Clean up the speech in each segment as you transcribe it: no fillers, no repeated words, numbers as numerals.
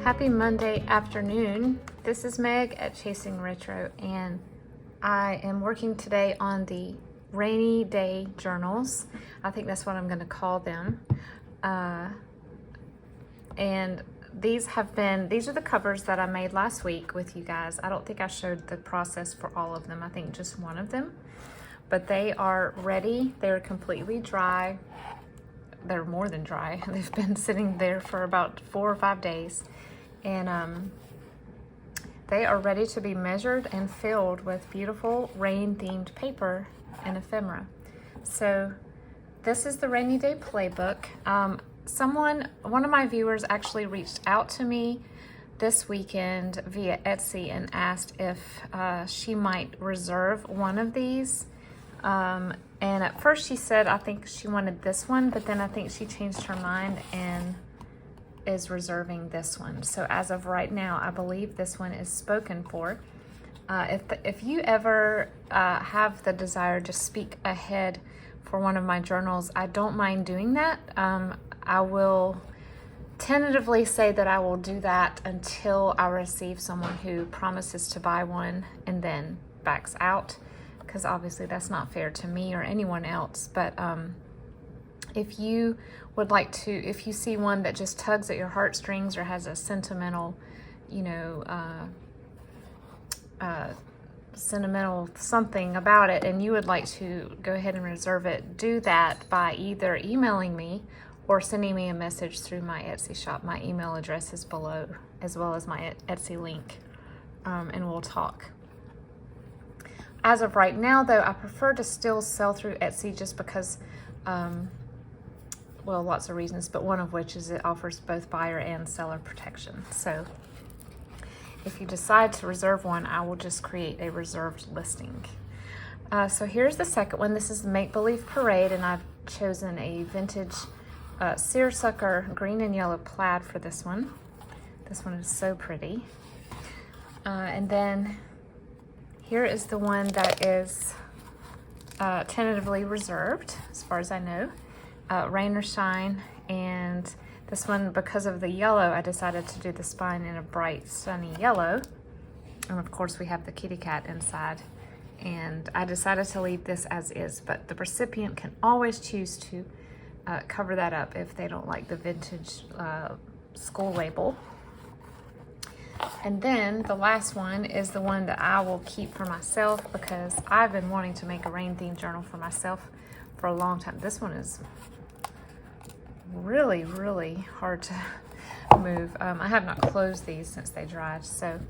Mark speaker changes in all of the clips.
Speaker 1: Happy Monday afternoon. This is Meg at Chasing Retro, and I am working today on the rainy day journals. I think that's what I'm going to call them. And these are the covers that I made last week with you guys. I don't think I showed the process for all of them. I think just one of them. But they are ready. They're completely dry. They're more than dry. They've been sitting there for about 4 or 5 days. And they are ready to be measured and filled with beautiful rain-themed paper and ephemera. So this is the rainy day playbook. One of my viewers actually reached out to me this weekend via Etsy and asked if she might reserve one of these. And at first she said I think she wanted this one, but then I think she changed her mind and is reserving this one. So as of right now, I believe this one is spoken for. If you ever have the desire to speak ahead for one of my journals, I don't mind doing that. I will tentatively say that I will do that until I receive someone who promises to buy one and then backs out, because obviously that's not fair to me or anyone else. But if you would like to, if you see one that just tugs at your heartstrings or has a sentimental, sentimental something about it, and you would like to go ahead and reserve it, do that by either emailing me or sending me a message through my Etsy shop. My email address is below, as well as my Etsy link, and we'll talk. As of right now, though, I prefer to still sell through Etsy just because, well, lots of reasons, but one of which is it offers both buyer and seller protection. So if you decide to reserve one, I will just create a reserved listing. So here's the second one. This is the Make Believe Parade, and I've chosen a vintage seersucker green and yellow plaid for this one. This one is so pretty. And then here is the one that is tentatively reserved, as far as I know. Rain or shine, and this one, because of the yellow, I decided to do the spine in a bright sunny yellow, and of course we have the kitty cat inside, and I decided to leave this as is, but the recipient can always choose to cover that up if they don't like the vintage school label. And then the last one is the one that I will keep for myself, because I've been wanting to make a rain themed journal for myself for a long time. This one is really, really hard to move. I have not closed these since they dried. So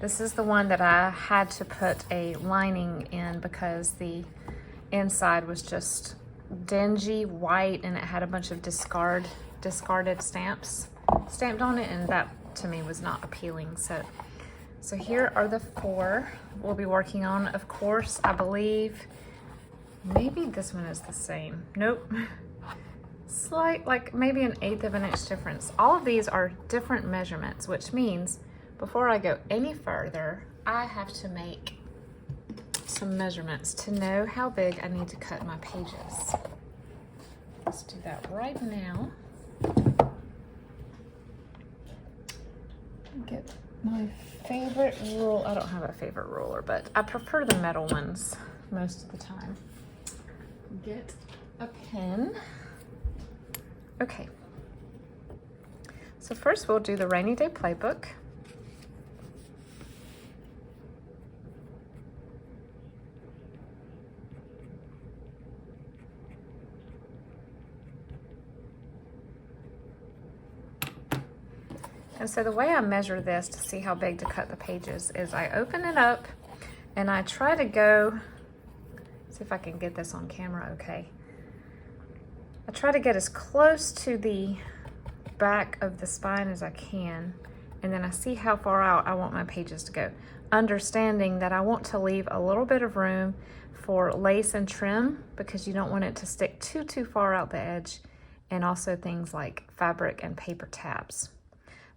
Speaker 1: this is the one that I had to put a lining in because the inside was just dingy white and it had a bunch of discarded stamps stamped on it, and that to me was not appealing. So here are the 4 we'll be working on. Of course, I believe maybe this one is the same. Nope. Slight, like maybe 1/8 of an inch difference. All of these are different measurements, which means before I go any further, I have to make some measurements to know how big I need to cut my pages. Let's do that right now. Get my favorite rule. I don't have a favorite ruler, but I prefer the metal ones most of the time. Get a pen. Okay, so first we'll do the rainy day playbook. And so the way I measure this to see how big to cut the pages is I open it up and I try to go, see if I can get this on camera okay. I try to get as close to the back of the spine as I can, and then I see how far out I want my pages to go, understanding that I want to leave a little bit of room for lace and trim because you don't want it to stick too far out the edge, and also things like fabric and paper tabs.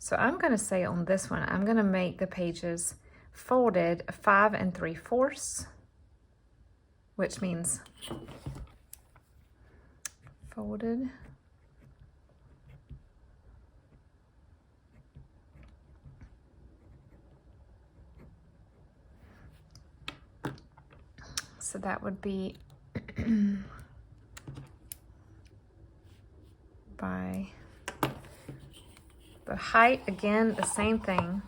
Speaker 1: So I'm going to say on this one, I'm going to make the pages folded 5 3/4, which means folded So that would be by the height, again, the same thing.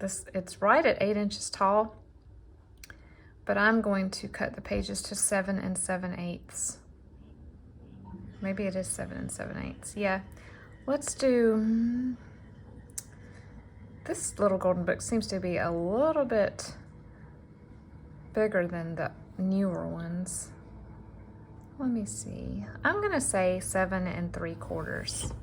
Speaker 1: It's right at 8 inches tall, but I'm going to cut the pages to 7 7/8. Maybe it is 7 7/8. Yeah, let's do, this little golden book seems to be a little bit bigger than the newer ones. Let me see. I'm gonna say 7 3/4.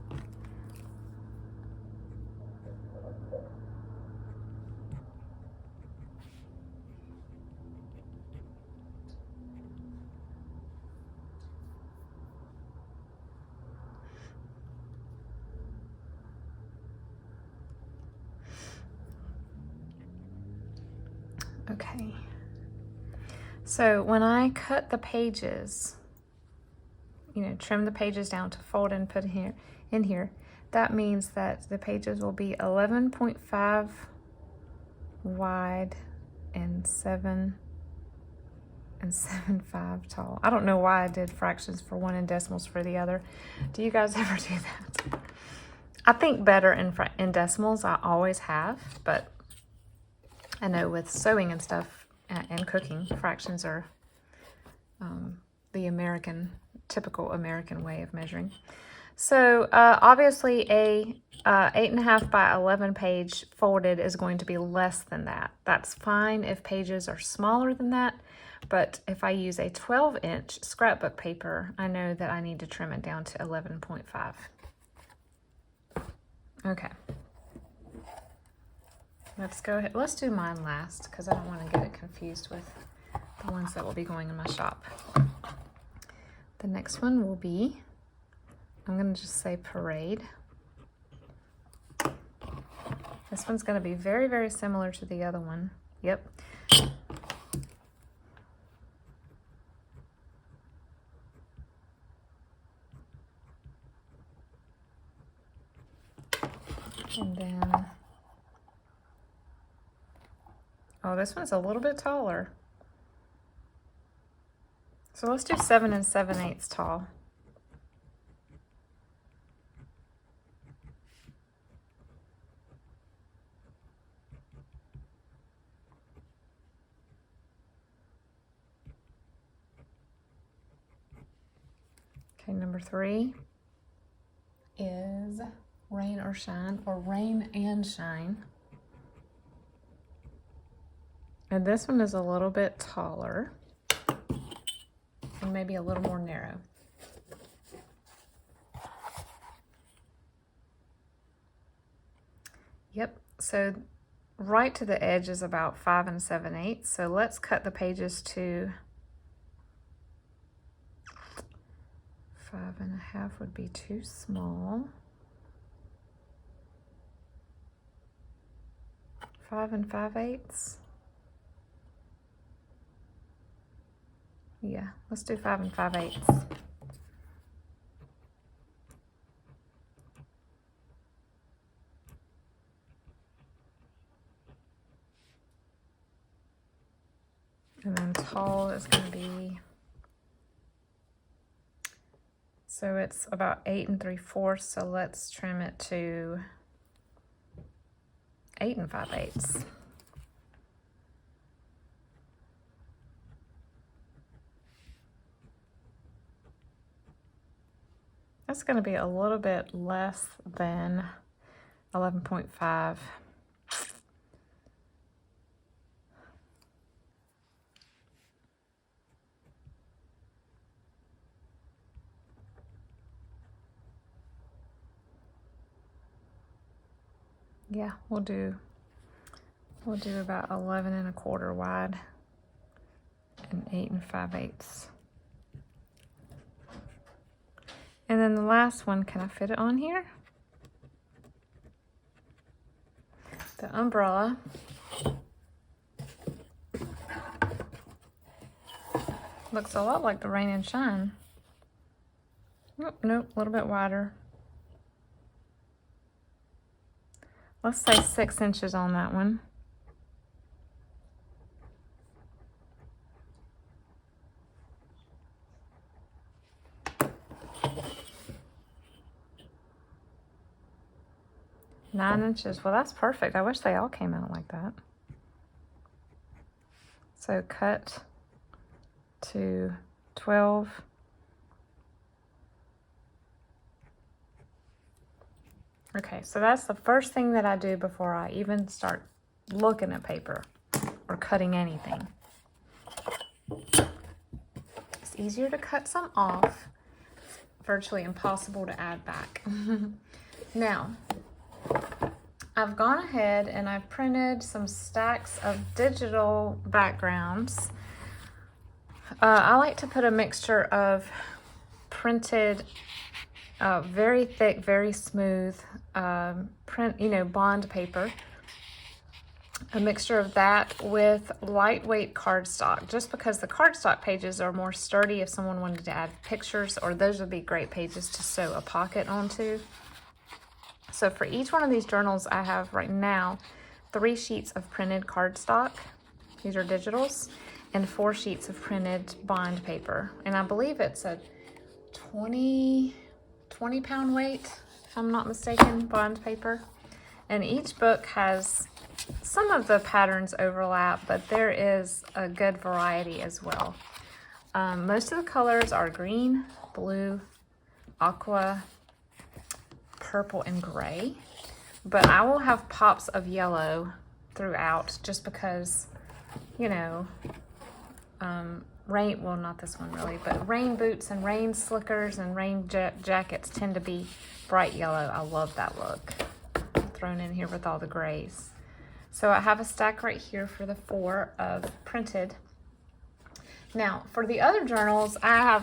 Speaker 1: Okay. So when I cut the pages, you know, trim the pages down to fold and put in here, that means that the pages will be 11.5 wide and 7 7/5 tall. I don't know why I did fractions for one and decimals for the other. Do you guys ever do that? I think better in decimals. I always have, but I know with sewing and stuff and cooking, fractions are the typical American way of measuring. So obviously a 8.5 by 11 page folded is going to be less than that. That's fine if pages are smaller than that, but if I use a 12-inch scrapbook paper, I know that I need to trim it down to 11.5. Okay. Let's go ahead. Let's do mine last because I don't want to get it confused with the ones that will be going in my shop. The next one will be, I'm going to just say parade. This one's going to be very, very similar to the other one. Yep. And then, oh, this one's a little bit taller. So let's do 7 7/8 tall. Okay, number 3 is rain or shine, or rain and shine. And this one is a little bit taller and maybe a little more narrow. Yep, so right to the edge is about 5 7/8. So let's cut the pages to 5.5 would be too small. 5 5/8. Yeah, let's do 5 5/8. And then tall is going to be, so it's about 8 3/4. So let's trim it to 8 5/8. That's going to be a little bit less than 11.5. Yeah, we'll do about 11 1/4 wide and 8 5/8. And then the last one, can I fit it on here? The umbrella. Looks a lot like the rain and shine. Nope, a little bit wider. Let's say 6 inches on that one. 9 inches. Well, that's perfect. I wish they all came out like that. So cut to 12. Okay, so that's the first thing that I do before I even start looking at paper or cutting anything. It's easier to cut some off. It's virtually impossible to add back. Now, I've gone ahead and I've printed some stacks of digital backgrounds. I like to put a mixture of printed, very thick, very smooth bond paper. A mixture of that with lightweight cardstock, just because the cardstock pages are more sturdy if someone wanted to add pictures, or those would be great pages to sew a pocket onto. So for each one of these journals, I have right now 3 sheets of printed cardstock. These are digitals, and 4 sheets of printed bond paper. And I believe it's a 20 pound weight, if I'm not mistaken, bond paper. And each book has, some of the patterns overlap, but there is a good variety as well. Most of the colors are green, blue, aqua, purple, and gray, but I will have pops of yellow throughout just because, rain, well, not this one really, but rain boots and rain slickers and rain jackets tend to be bright yellow. I love that look. Thrown in here with all the grays. So I have a stack right here for the 4 of printed. Now for the other journals, I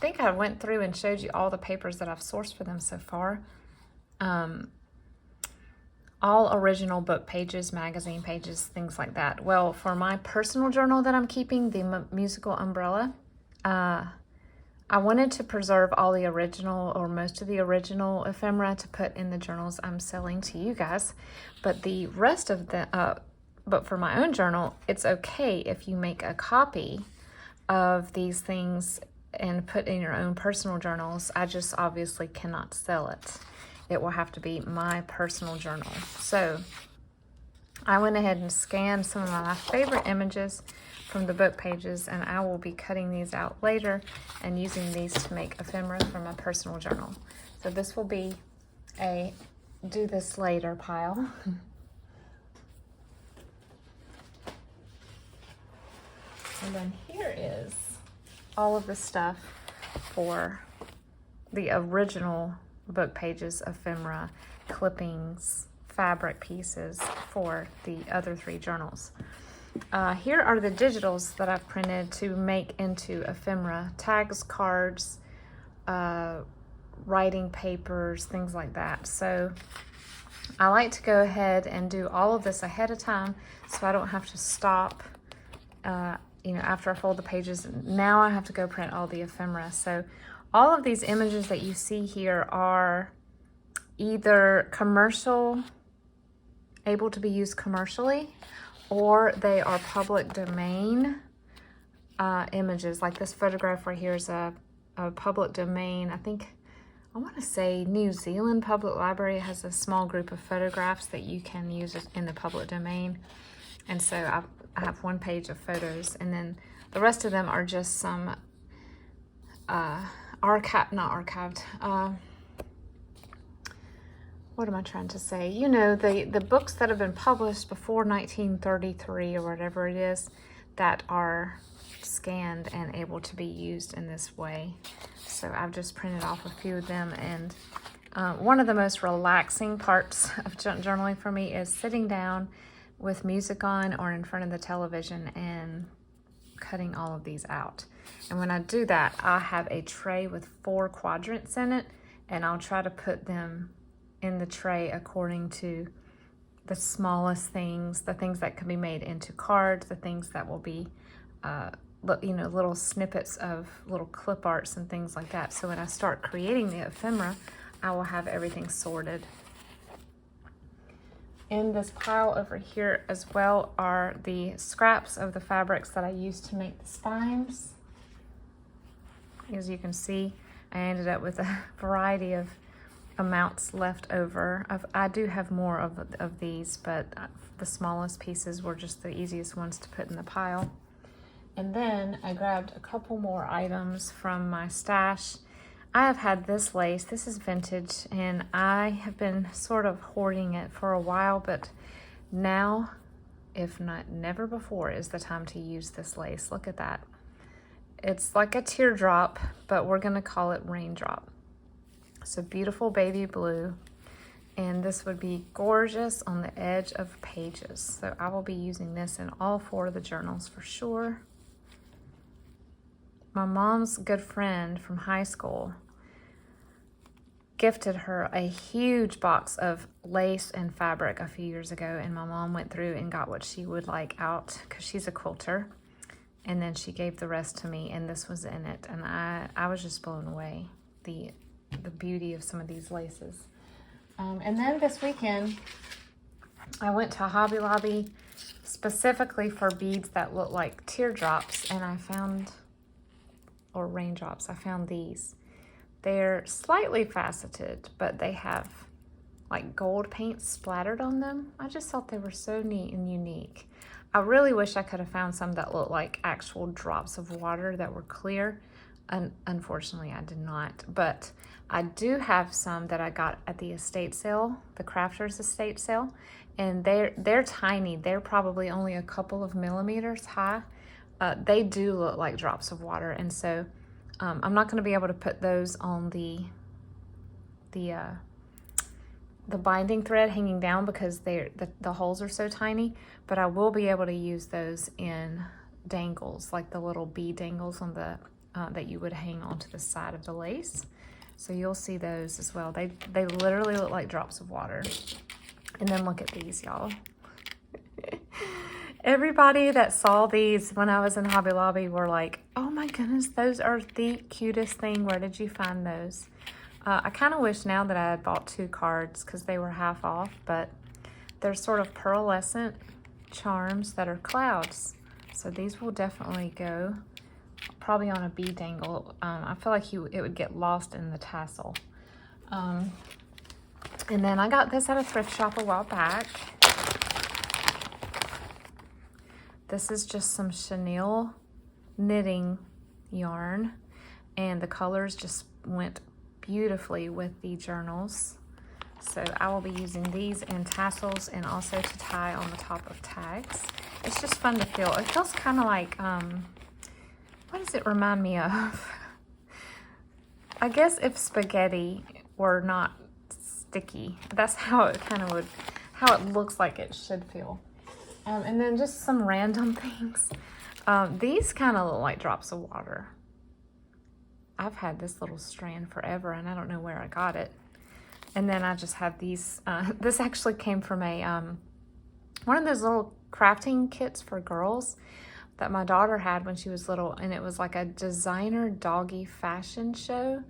Speaker 1: think I went through and showed you all the papers that I've sourced for them so far. All original book pages, magazine pages, things like that. Well, for my personal journal that I'm keeping, the musical umbrella, I wanted to preserve all the original, or most of the original ephemera to put in the journals I'm selling to you guys. But the rest of the, but for my own journal, it's okay if you make a copy of these things and put in your own personal journals. I just obviously cannot sell it. It will have to be my personal journal. So I went ahead and scanned some of my favorite images from the book pages, and I will be cutting these out later and using these to make ephemera for my personal journal. So this will be a do this later pile. And then here is all of the stuff for the original book pages, ephemera, clippings, fabric pieces for the other 3 journals. Here are the digitals that I've printed to make into ephemera, tags, cards, writing papers, things like that. So I like to go ahead and do all of this ahead of time so I don't have to stop, after I fold the pages. Now I have to go print all the ephemera. So all of these images that you see here are either commercial, able to be used commercially, or they are public domain images. Like this photograph right here is a public domain. I want to say New Zealand Public Library has a small group of photographs that you can use in the public domain. And so I have 1 page of photos, and then the rest of them are just some what am I trying to say? The books that have been published before 1933 or whatever it is, that are scanned and able to be used in this way. So I've just printed off a few of them, and one of the most relaxing parts of journaling for me is sitting down with music on or in front of the television and cutting all of these out. And when I do that, I have a tray with 4 quadrants in it, and I'll try to put them in the tray according to the smallest things, the things that can be made into cards, the things that will be little snippets of little clip arts and things like that. So when I start creating the ephemera, I will have everything sorted. In this pile over here as well are the scraps of the fabrics that I used to make the spines. As you can see, I ended up with a variety of amounts left over. I do have more of these, but the smallest pieces were just the easiest ones to put in the pile. And then I grabbed a couple more items from my stash. I have had this lace. This is vintage, and I have been sort of hoarding it for a while, but now, if not never before, is the time to use this lace. Look at that. It's like a teardrop, but we're gonna call it raindrop. It's a beautiful baby blue, and this would be gorgeous on the edge of pages. So I will be using this in all 4 of the journals for sure. My mom's good friend from high school gifted her a huge box of lace and fabric a few years ago, and my mom went through and got what she would like out because she's a quilter, and then she gave the rest to me, and this was in it, and I was just blown away, the beauty of some of these laces. And then this weekend I went to Hobby Lobby specifically for beads that look like teardrops, and I found, or raindrops, I found these. They're slightly faceted, but they have like gold paint splattered on them. I just thought they were so neat and unique. I really wish I could have found some that looked like actual drops of water that were clear. Unfortunately, I did not, but I do have some that I got at the estate sale, the crafters estate sale, and they're tiny. They're probably only a couple of millimeters high. They do look like drops of water, and so I'm not going to be able to put those on the binding thread hanging down because the holes are so tiny, but I will be able to use those in dangles, like the little bead dangles on the that you would hang onto the side of the lace. So you'll see those as well. They literally look like drops of water. And then look at these, y'all. Everybody that saw these when I was in Hobby Lobby were like, oh my goodness, those are the cutest thing. Where did you find those? I kind of wish now that I had bought 2 cards because they were half off, but they're sort of pearlescent charms that are clouds. So these will definitely go probably on a bead dangle. I feel like it would get lost in the tassel. And then I got this at a thrift shop a while back. This is just some chenille knitting yarn, and the colors just went beautifully with the journals. So I will be using these in tassels and also to tie on the top of tags. It's just fun to feel. It feels kind of like, what does it remind me of? I guess if spaghetti were not sticky, that's how it kind of how it looks like it should feel. And then just some random things. These kind of look like drops of water. I've had this little strand forever, and I don't know where I got it. And then I just have these. This actually came from one of those little crafting kits for girls that my daughter had when she was little, and it was like a designer doggy fashion show.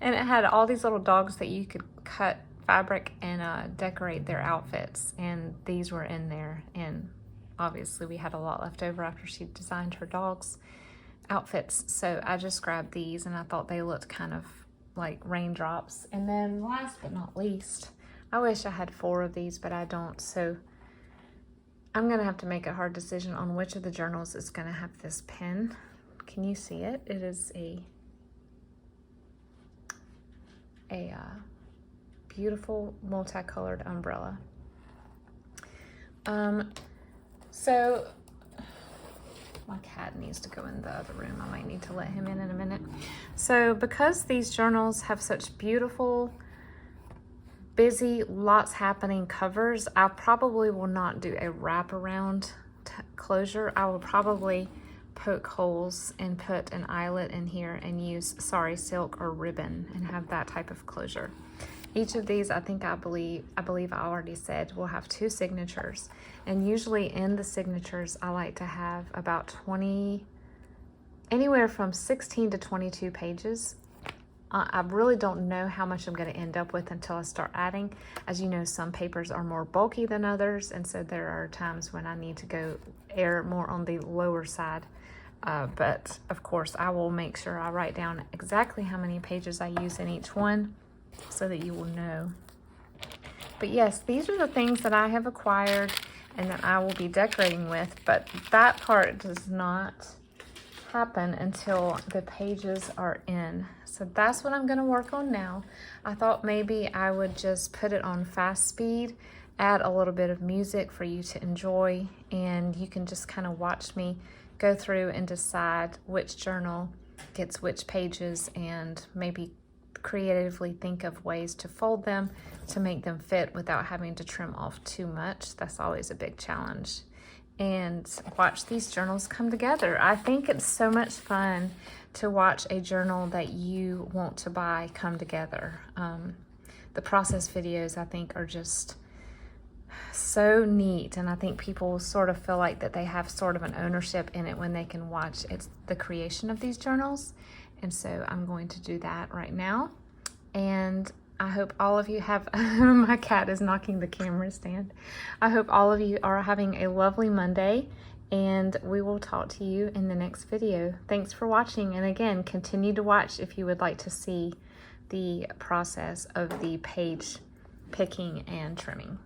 Speaker 1: And it had all these little dogs that you could cut fabric and decorate their outfits, and these were in there, and obviously we had a lot left over after she designed her dog's outfits, so I just grabbed these, and I thought they looked kind of like raindrops. And then last but not least, I wish I had 4 of these, but I don't, so I'm gonna have to make a hard decision on which of the journals is gonna have this pin. Can you see it? It is a beautiful multicolored umbrella. So my cat needs to go in the other room. I might need to let him in a minute. So because these journals have such beautiful, busy, lots happening covers, I probably will not do a wraparound closure. I will probably poke holes and put an eyelet in here and use sari silk or ribbon and have that type of closure. Each of these, I believe I already said, will have 2 signatures. And usually in the signatures, I like to have about anywhere from 16 to 22 pages. I really don't know how much I'm going to end up with until I start adding. As you know, some papers are more bulky than others, and so there are times when I need to err more on the lower side. But of course, I will make sure I write down exactly how many pages I use in each one. so that you will know. But yes, these are the things that I have acquired and that I will be decorating with, but that part does not happen until the pages are in. So that's what I'm going to work on now. I thought maybe I would just put it on fast speed, add a little bit of music for you to enjoy, and you can just kind of watch me go through and decide which journal gets which pages, and maybe creatively think of ways to fold them to make them fit without having to trim off too much. That's always a big challenge. And watch these journals come together. I think it's so much fun to watch a journal that you want to buy come together. The process videos, I think, are just so neat, and I think people sort of feel like that they have sort of an ownership in it when they can watch the creation of these journals. And so I'm going to do that right now, and I hope all of you have my cat is knocking the camera stand. I hope all of you are having a lovely Monday, and we will talk to you in the next video. Thanks for watching, and again, continue to watch if you would like to see the process of the page picking and trimming.